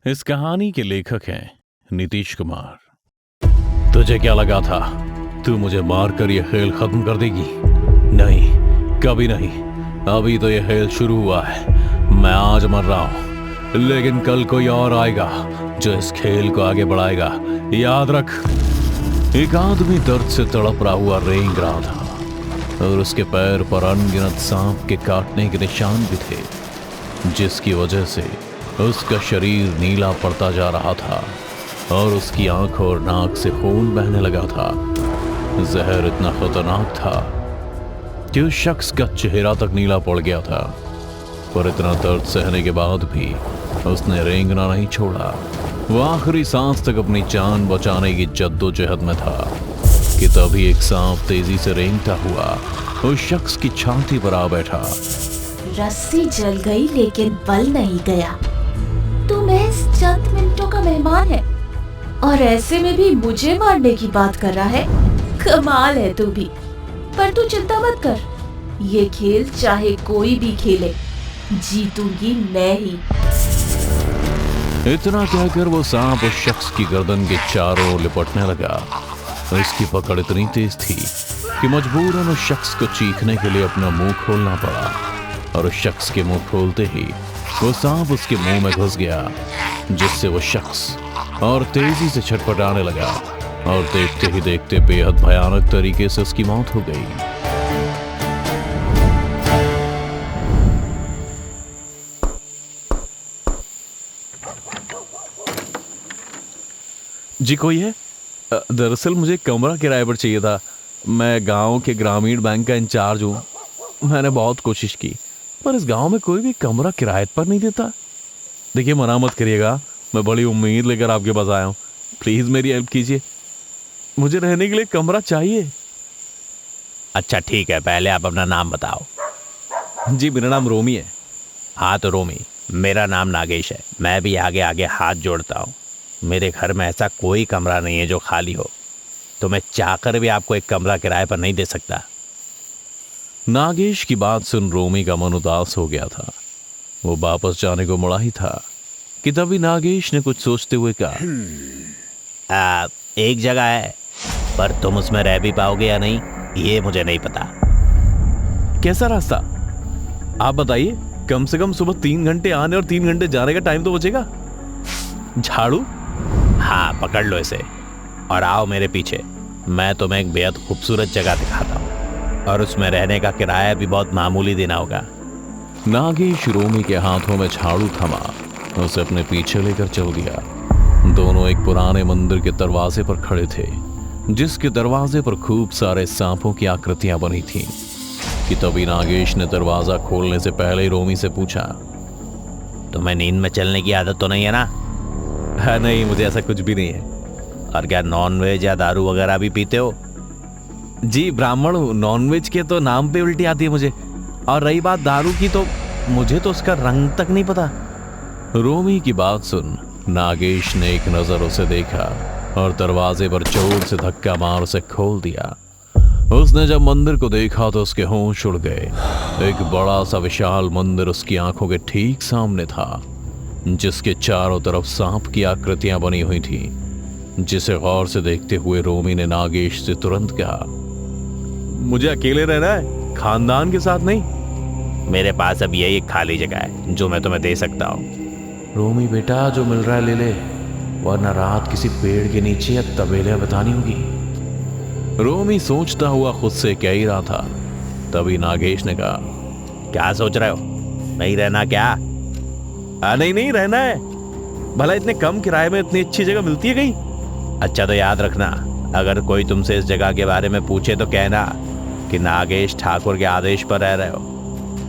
इस कहानी के लेखक हैं नीतीश कुमार। तुझे क्या लगा था तू मुझे मारकर यह खेल खत्म कर देगी? नहीं, कभी नहीं। अभी तो यह खेल शुरू हुआ है। मैं आज मर रहा हूं, लेकिन कल कोई और आएगा जो इस खेल को आगे बढ़ाएगा। याद रख। एक आदमी दर्द से तड़प रहा हुआ रेंग रहा था और उसके पैर पर अनगिनत सांप के काटने के निशान भी थे, जिसकी वजह से उसका शरीर नीला पड़ता जा रहा था और उसकी आंख और नाक से खून बहने लगा था। जहर इतना खतरनाक था कि उस शख्स का चेहरा तक नीला पड़ गया था, पर इतना दर्द सहने के बाद भी उसने रेंगना नहीं छोड़ा। वो आखिरी सांस तक अपनी जान बचाने की जद्दोजहद में था कि तभी एक सांप तेजी से रेंगता हुआ उस शख्स की छाती पर आ बैठा। रस्सी जल गई लेकिन बल नहीं गया। तू महज चंद मिनटों का मेहमान है और ऐसे में भी मुझे मारने की बात कर रहा है। कमाल है तू भी। पर तू चिंता मत कर, ये खेल चाहे कोई भी खेले, जीतूंगी मैं ही। इतना कहकर वो सांप उस शख्स की गर्दन के चारों ओर लिपटने लगा। उसकी पकड़ इतनी तेज थी कि मजबूरन उस शख्स को चीखने के लिए अपना मुंह खोलना पड़ा, और उस शख्स के मुंह खोलते ही वो सांप उसके मुंह में घुस गया, जिससे वो शख्स और तेजी से छटपटाने लगा और देखते ही देखते बेहद भयानक तरीके से उसकी मौत हो गई। जी कोई है? दरअसल मुझे कमरा किराए पर चाहिए था। मैं गांव के ग्रामीण बैंक का इंचार्ज हूँ। मैंने बहुत कोशिश की, पर इस गांव में कोई भी कमरा किराए पर नहीं देता। देखिए, मना मत करिएगा, मैं बड़ी उम्मीद लेकर आपके पास आया हूँ। प्लीज मेरी हेल्प कीजिए, मुझे रहने के लिए कमरा चाहिए। अच्छा ठीक है, पहले आप अपना नाम बताओ। जी मेरा नाम रोमी है। हाँ तो रोमी, मेरा नाम नागेश है। मैं भी आगे आगे हाथ जोड़ता हूँ। मेरे घर में ऐसा कोई कमरा नहीं है जो खाली हो, तो मैं चाहकर भी आपको एक कमरा किराए पर नहीं दे सकता। नागेश की बात सुन रोमी का मन उदास हो गया था। वो वापस जाने को मुड़ा ही था कि तभी नागेश ने कुछ सोचते हुए कहा, एक जगह है, पर तुम उसमें रह भी पाओगे या नहीं ये मुझे नहीं पता। कैसा रास्ता? आप बताइए। कम से कम सुबह 3 घंटे आने और 3 घंटे जाने का टाइम तो बचेगा। झाड़ू? हाँ, पकड़ लो इसे और आओ मेरे पीछे। मैं तुम्हें एक बेहद खूबसूरत जगह दिखाता हूँ, और उसमें रहने का किराया भी बहुत मामूली देना होगा। नागेश रोमी के हाथों में झाड़ू थमा उसे अपने पीछे लेकर चल दिया। दोनों एक पुराने मंदिर के दरवाजे पर खड़े थे, जिसके दरवाजे पर खूब सारे सांपों की आकृतियां बनी थीं कि तभी नागेश ने दरवाजा खोलने से पहले ही रोमी से पूछा, तुम्हें नींद में चलने की आदत तो नहीं है ना? है नहीं, मुझे ऐसा कुछ भी नहीं है। और क्या नॉनवेज या दारू वगैरह भी पीते हो? जी ब्राह्मण हूँ, नॉनवेज के तो नाम पे उल्टी आती है मुझे, और रही बात दारू की तो मुझे तो उसका रंग तक नहीं पता। रोमी की बात सुन नागेश ने एक नजर उसे देखा और दरवाजे पर जोर से धक्का मार उसे खोल दिया। उसने जब मंदिर को देखा तो उसके होश उड़ गए। एक बड़ा सा विशाल मंदिर उसकी आंखों के ठीक सामने था, जिसके चारों तरफ सांप की आकृतियां बनी हुई थी, जिसे गौर से देखते हुए रोमी ने नागेश से तुरंत कहा, मुझे अकेले रहना है, खानदान के साथ नहीं। मेरे पास अब यही एक खाली जगह है जो मैं तुम्हें दे सकता हूँ। रोमी बेटा, जो मिल रहा है ले ले, वरना रात किसी पेड़ के नीचे या तबेले बतानी होगी। रोमी सोचता हुआ खुद से कह ही रहा था, तभी नागेश ने कहा, क्या सोच रहे हो? नहीं रहना क्या? नहीं नहीं, रहना है। भला इतने कम किराए में इतनी अच्छी जगह मिलती है कहीं? अच्छा तो याद रखना, अगर कोई तुमसे इस जगह के बारे में पूछे तो कहना कि नागेश ठाकुर के आदेश पर रह रहे हो,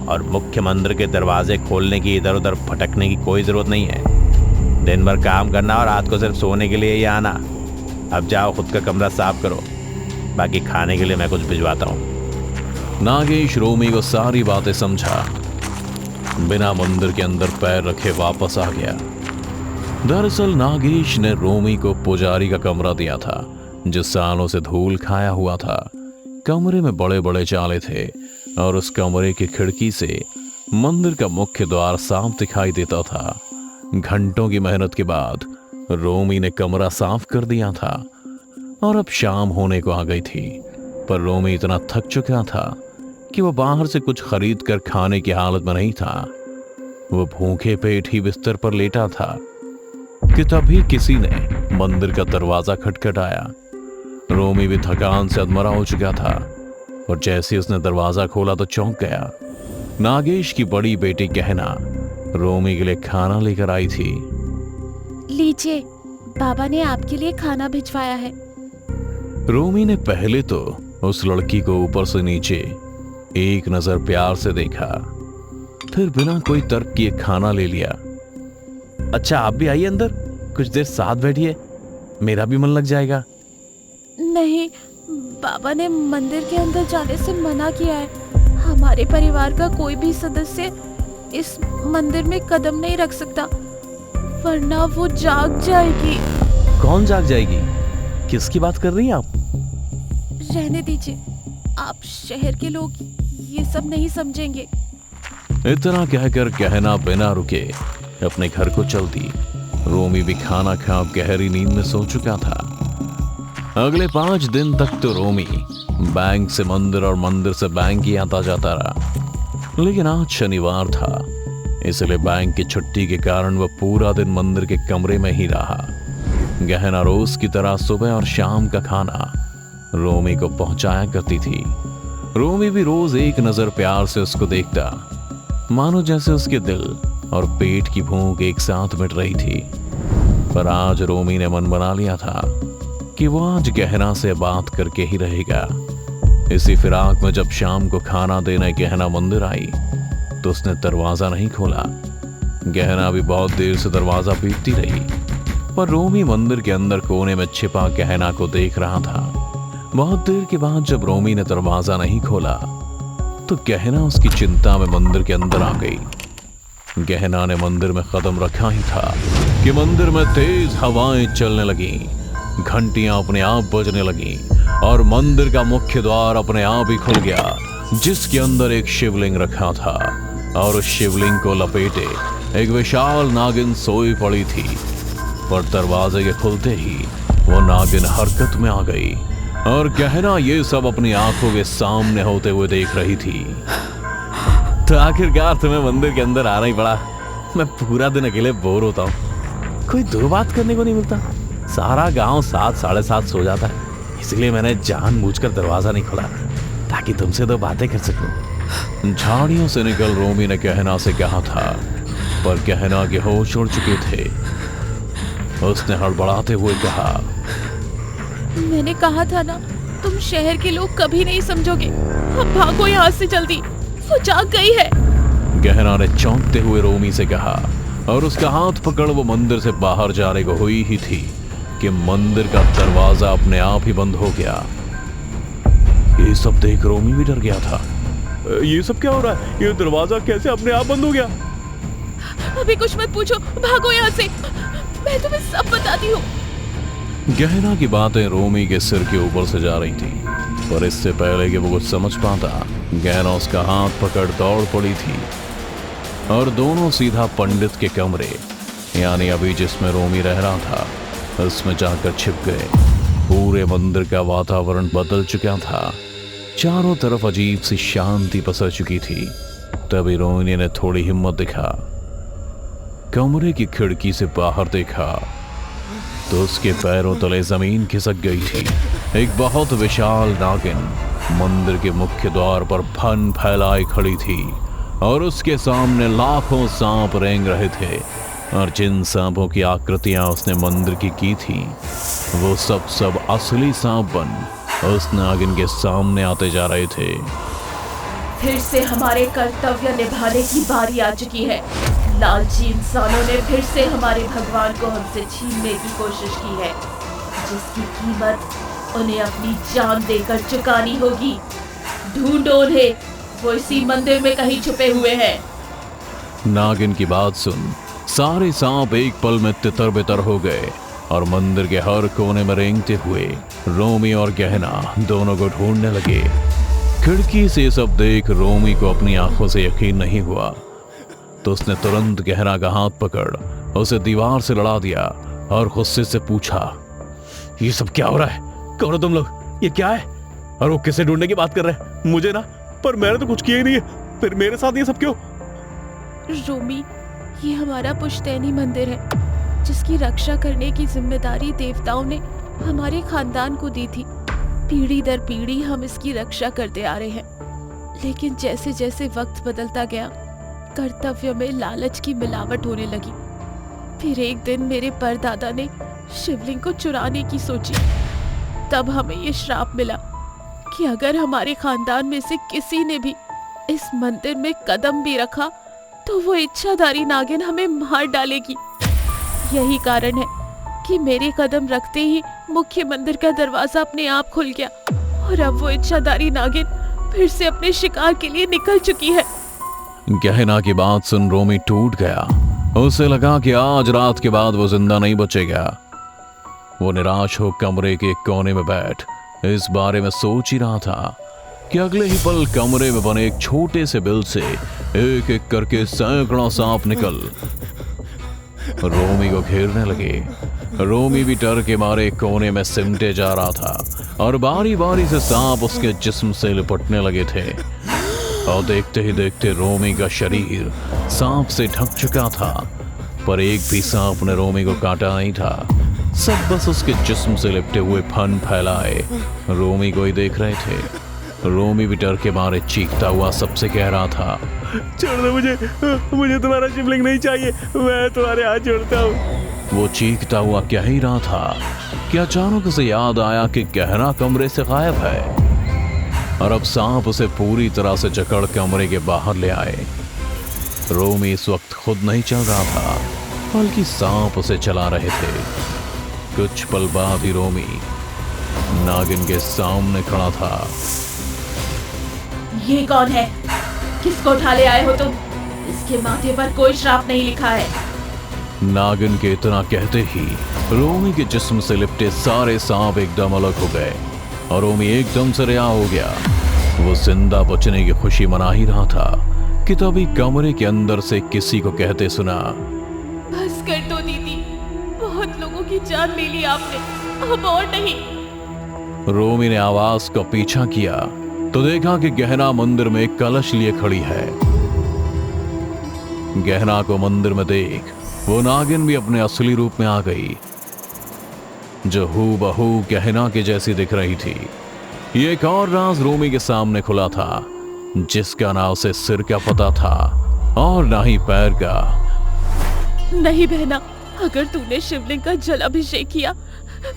और मुख्य मंदिर के दरवाजे खोलने की इधर उधर भटकने की कोई जरूरत नहीं है। दिन भर काम करना और रात को सिर्फ सोने के लिए ही आना। अब जाओ, खुद का कमरा साफ करो, बाकी खाने के लिए मैं कुछ भिजवाता हूँ। नागेश रोमी को सारी बातें समझा, बिना मंदिर के अंदर पैर रखे वापस आ गया। दरअसल नागेश ने रोमी को पुजारी का कमरा दिया था, जो सालों से धूल खाया हुआ था। कमरे में बड़े बड़े जाले थे और उस कमरे की खिड़की से मंदिर का मुख्य द्वार साफ दिखाई देता था। घंटों की मेहनत के बाद रोमी ने कमरा साफ कर दिया था और अब शाम होने को आ गई थी। पर रोमी इतना थक चुका था कि वो बाहर से कुछ खरीद कर खाने की हालत में नहीं था। वो भूखे पेट ही बिस्तर पर लेटा था कि तभी किसी ने मंदिर का दरवाजा खटखटाया। रोमी भी थकान से अधमरा हो चुका था और जैसे ही उसने दरवाजा खोला तो चौंक गया। नागेश की बड़ी बेटी गहना रोमी के लिए खाना लेकर आई थी। लीजिए, बाबा ने आपके लिए खाना भिजवाया है। रोमी ने पहले तो उस लड़की को ऊपर से नीचे एक नजर प्यार से देखा, फिर बिना कोई तर्क किए खाना ले लिया। अच्छा, आप भी आइए अंदर, कुछ देर साथ बैठिए, मेरा भी मन लग जाएगा। नहीं, बाबा ने मंदिर के अंदर जाने से मना किया है। हमारे परिवार का कोई भी सदस्य इस मंदिर में कदम नहीं रख सकता, वरना वो जाग जाएगी। कौन जाग जाएगी? किसकी बात कर रही हैं आप? रहने दीजिए, आप शहर के लोग ये सब नहीं समझेंगे। इतना कहकर गहना बिना रुके अपने घर को चल दी। रोमी भी खाना खा गहरी नींद में सो चुका था। अगले 5 दिन तक तो रोमी बैंक से मंदिर और मंदिर से बैंक ही आता जाता रहा। लेकिन आज शनिवार था, इसलिए बैंक की छुट्टी के कारण वह पूरा दिन मंदिर के कमरे में ही रहा। गहना रोज की तरह सुबह और शाम का खाना रोमी को पहुंचाया करती थी। रोमी भी रोज एक नजर प्यार से उसको देखता, मानो जैसे उसके दिल और पेट की भूख एक साथ मिट रही थी। पर आज रोमी ने मन बना लिया था कि वो आज गहना से बात करके ही रहेगा। इसी फिराक में जब शाम को खाना देने गहना मंदिर आई तो उसने दरवाजा नहीं खोला। गहना भी बहुत देर से दरवाजा पीटती रही, पर रोमी मंदिर के अंदर कोने में छिपा गहना को देख रहा था। बहुत देर के बाद जब रोमी ने दरवाजा नहीं खोला तो गहना उसकी चिंता में मंदिर के अंदर आ गई। गहना ने मंदिर में कदम रखा ही था कि मंदिर में तेज हवाएं चलने लगी, घंटियां अपने आप बजने लगी और मंदिर का मुख्य द्वार अपने आप ही खुल गया, जिसके अंदर एक शिवलिंग रखा था और उस शिवलिंग को लपेटे एक विशाल नागिन सोई पड़ी थी। पर दरवाजे के खुलते ही वो नागिन हरकत में आ गई और गहना ये सब अपनी आंखों के सामने होते हुए देख रही थी। तो आखिरकार तुम्हें मंदिर के अंदर आना ही पड़ा। मैं पूरा दिन अकेले बोर होता हूँ, कोई दो बात करने को नहीं मिलता। सारा गांव 7 साढ़े 7 सो जाता है, इसलिए मैंने जानबूझकर दरवाजा नहीं खोला ताकि तुमसे दो बातें कर सकूं। झाड़ियों से निकल रोमी ने गहना से कहा था, पर गहना के होश उड़ चुके थे। उसने हड़बड़ाते हुए कहा, मैंने कहा था ना, तुम शहर के लोग कभी नहीं समझोगे। अब भागो यहाँ से जल्दी, वो जाग गई है। गहना ने चौंकते हुए रोमी से कहा और उसका हाथ पकड़ वो मंदिर से बाहर जाने को हुई ही थी कि मंदिर का दरवाजा अपने आप ही बंद हो गया। ये सब देख रोमी भी डर गया था। ये सब क्या हो रहा है? ये दरवाजा कैसे अपने आप बंद हो गया? अभी कुछ मत पूछो, भागो यहाँ से, मैं तुम्हें सब बताती हूँ। गहना की बातें रोमी के सिर के ऊपर से जा रही थी, पर इससे पहले कि वो कुछ समझ पाता, गहना उसका हाथ पकड़ दौड़ पड़ी थी और दोनों सीधा पंडित के कमरे, यानी अभी जिसमें रोमी रह रहा था, उसमें जाकर छिप गए। पूरे मंदिर का वातावरण बदल चुका था, चारों तरफ अजीब सी शांति पसर चुकी थी। तभी रोमी ने थोड़ी हिम्मत दिखा, कमरे की खिड़की से बाहर देखा तो उसके पैरों तले जमीन खिसक गई थी। एक बहुत विशाल नागिन मंदिर के मुख्य द्वार पर फन फैलाए खड़ी थी और उसके सामने लाखों सांप रेंग रहे थे और जिन सांपों की आकृतियां उसने मंदिर की थी, वो सब असली सांप बन उस नागिन के सामने आते जा रहे थे। फिर से हमारे कर्तव्य निभाने की बारी आ चुकी है। लालची इंसानों ने फिर से हमारे भगवान को हमसे छीनने की कोशिश की है, जिसकी कीमत उन्हें अपनी जान देकर चुकानी होगी। ढूंढो उन्हें, वो इसी मंदिर में कहीं छुपे हुए हैं। नागिन की बात सुन सारे सांप एक पल में तितर बितर हो गए और मंदिर के हर कोने में रेंगते हुए रोमी और गहना दोनों को ढूंढने लगे। खिड़की से सब देख रोमी को अपनी आंखों से यकीन नहीं हुआ, तो उसने तुरंत गहना का हाथ पकड़ उसे दीवार से लड़ा दिया और गुस्से से पूछा, ये सब क्या हो रहा है? कौन हो तुम लोग? ये क्या है? और वो किसे ढूंढने की बात कर रहे हैं? मुझे ना, पर मैंने तो कुछ किया ही नहीं है, फिर मेरे साथ ये सब क्यों? रोमी, ये हमारा पुश्तैनी मंदिर है जिसकी रक्षा करने की जिम्मेदारी देवताओं ने हमारे खानदान को दी थी। पीढ़ी दर पीढ़ी हम इसकी रक्षा करते आ रहे हैं, लेकिन जैसे जैसे वक्त बदलता गया कर्तव्य में लालच की मिलावट होने लगी। फिर एक दिन मेरे परदादा ने शिवलिंग को चुराने की सोची। तब हमें ये श्राप मिला कि अगर हमारे खानदान में से किसी ने भी इस मंदिर में कदम भी रखा तो वो इच्छाधारी नागिन हमें मार डालेगी। यही कारण है कि मेरे कदम रखते ही मुख्य मंदिर का दरवाजा अपने आप खुल गया और अब वो इच्छाधारी नागिन फिर से अपने शिकार के लिए निकल चुकी है। गहना की बात सुन रोमी टूट गया। उसे लगा कि आज रात के बाद वो जिंदा नहीं बचेगा। वो निराश हो कमरे के एक कोने में बैठ इस बारे में सोच ही रहा था कि अगले ही पल कमरे में बने एक छोटे से बिल से एक एक करके सैकड़ों सांप निकल रोमी को घेरने लगे। रोमी भी डर के मारे कोने में सिमटे जा रहा था और बारी बारी से सांप उसके जिस्म से लिपटने लगे थे। और देखते ही देखते रोमी का शरीर सांप से ढक चुका था, पर एक भी सांप ने रोमी को काटा नहीं था। सब बस उसके जिस्म से लिपटे हुए फन फैलाए रोमी को ही देख रहे थे। रोमी भी डर के मारे चीखता हुआ सबसे कह रहा था, छोड़ दो मुझे तुम्हारा शिवलिंग नहीं चाहिए, मैं तुम्हारे हाथ जोड़ता हूँ। वो चीखता हुआ कह ही रहा था कि अचानक उसे याद आया कि गहना कमरे से गायब है और अब सांप उसे पूरी तरह से जकड़ कमरे के बाहर ले आए। रोमी इस वक्त खुद नहीं चल रहा था, बल्कि सांप उसे चला रहे थे। कुछ पल बाद ही रोमी नागिन के सामने खड़ा था। ये कौन है? किसको उठा ले आए हो तुम? इसके माथे पर कोई श्राप नहीं लिखा है। नागिन के इतना कहते ही रोमी के जिस्म से लिपटे सारे सांप एकदम अलग हो गए और रोमी एकदम से रिहा हो गया। वो जिंदा बचने की खुशी मना ही रहा था कि तभी कमरे के अंदर से किसी को कहते सुना, बस कर दो दीदी, बहुत लोगों की जान ले ली आपने, अब और नहीं। रोमी ने आवाज का पीछा किया तो देखा कि गहना मंदिर में एक कलश लिए खड़ी है। गहना को मंदिर में देख वो नागिन भी अपने असली रूप में आ गई, जो हूबहू गहना के जैसी दिख रही थी। ये एक और राज रोमी के सामने खुला था, जिसका ना उसे सिर का पता था और ना ही पैर का। नहीं बहना, अगर तूने शिवलिंग का जल अभिषेक किया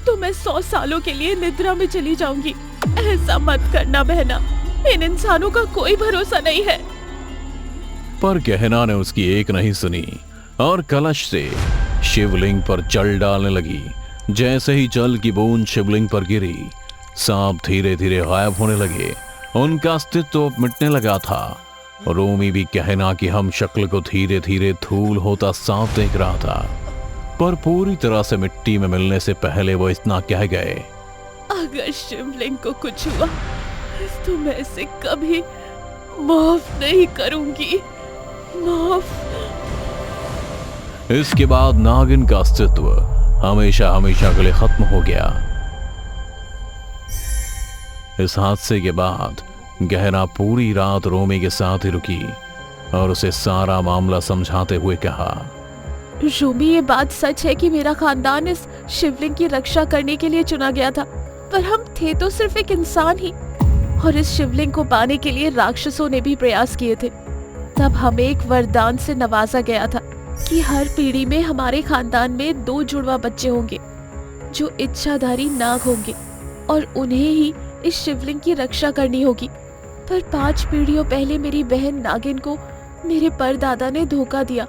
तो मैं 100 सालों के लिए निद्रा में चली जाऊंगी। ऐसा मत करना बहना, इन इंसानों का कोई भरोसा नहीं है। पर गहना ने उसकी एक नहीं सुनी और कलश से शिवलिंग पर जल डालने लगी। जैसे ही जल की बूंद शिवलिंग पर गिरी, सांप धीरे धीरे गायब होने लगे। उनका अस्तित्व मिटने लगा था। रोमी भी गहना की हम शक्ल को धीरे धीरे धूल होता सांप देख रहा था, पर पूरी तरह से मिट्टी में मिलने से पहले वो इतना कह गए, अगर शिवलिंग को कुछ हुआ तो मैं इसे कभी माफ नहीं करूंगी, माफ। इसके बाद नागिन का अस्तित्व हमेशा हमेशा के लिए खत्म हो गया। इस हादसे के बाद गहना पूरी रात रोमी के साथ ही रुकी और उसे सारा मामला समझाते हुए कहा, रोमी, ये बात सच है कि मेरा खानदान इस शिवलिंग की रक्षा करने के लिए चुना गया था, पर हम थे तो सिर्फ एक इंसान ही, और इस शिवलिंग को पाने के लिए राक्षसों ने भी प्रयास किए थे। तब हमें एक वरदान से नवाजा गया था कि हर पीढ़ी में हमारे खानदान में 2 जुड़वा बच्चे होंगे जो इच्छाधारी नाग होंगे और उन्हें ही इस शिवलिंग की रक्षा करनी होगी। पर 5 पीढ़ियों पहले मेरी बहन नागिन को मेरे परदादा ने धोखा दिया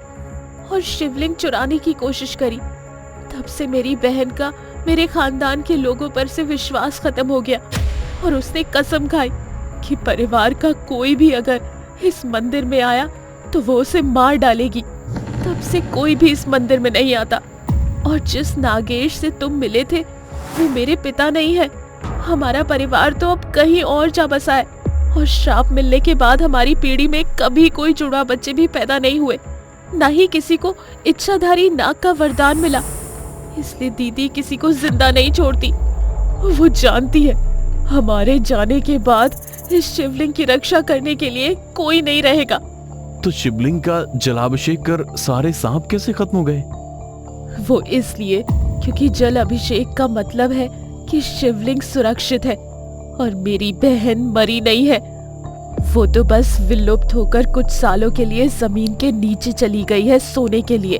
और शिवलिंग चुराने की कोशिश करी। तब से मेरी बहन का मेरे खानदान के लोगों पर से विश्वास खत्म हो गया और उसने कसम खाई कि परिवार का कोई भी अगर इस मंदिर में आया तो वो उसे मार डालेगी। तब से कोई भी इस मंदिर में नहीं आता, और जिस नागेश से तुम मिले थे वो मेरे पिता नहीं है। हमारा परिवार तो अब कहीं और जा बसा है और श्राप मिलने के बाद हमारी पीढ़ी में कभी कोई जुड़वा बच्चे भी पैदा नहीं हुए। ना ही किसी को इच्छाधारी नाग का वरदान मिला। इसलिए दीदी किसी को जिंदा नहीं छोड़ती। वो जानती है हमारे जाने के बाद इस शिवलिंग की रक्षा करने के लिए कोई नहीं रहेगा। तो शिवलिंग का जलाभिषेक कर सारे सांप कैसे खत्म हो गए? वो इसलिए क्योंकि जल अभिषेक का मतलब है कि शिवलिंग सुरक्षित है और मेरी बहन मरी नहीं है। वो तो बस विलुप्त होकर कुछ सालों के लिए जमीन के नीचे चली गई है सोने के लिए।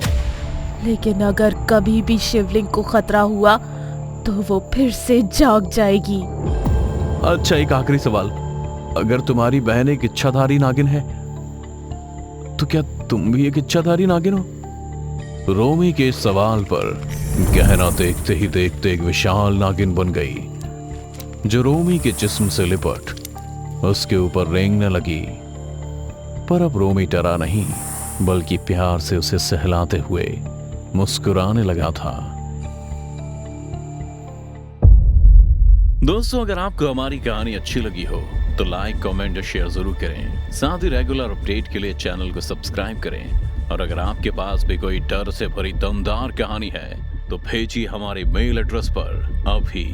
लेकिन अगर कभी भी शिवलिंग को खतरा हुआ तो वो फिर से जाग जाएगी। अच्छा, एक आखिरी सवाल। अगर तुम्हारी बहन एक इच्छाधारी नागिन है तो क्या तुम भी एक इच्छाधारी नागिन हो? रोमी के इस सवाल पर गहना देखते ही देखते एक विशाल नागिन बन गई, जो रोमी के जिस्म से लिपट उसके ऊपर रेंगने लगी। पर अब रोमी डरा नहीं, बल्कि प्यार से उसे सहलाते हुए मुस्कुराने लगा था। दोस्तों, अगर आपको हमारी कहानी अच्छी लगी हो तो लाइक, कमेंट और शेयर जरूर करें। साथ ही रेगुलर अपडेट के लिए चैनल को सब्सक्राइब करें। और अगर आपके पास भी कोई डर से भरी दमदार कहानी है तो भेजिए हमारे मेल एड्रेस पर अभी।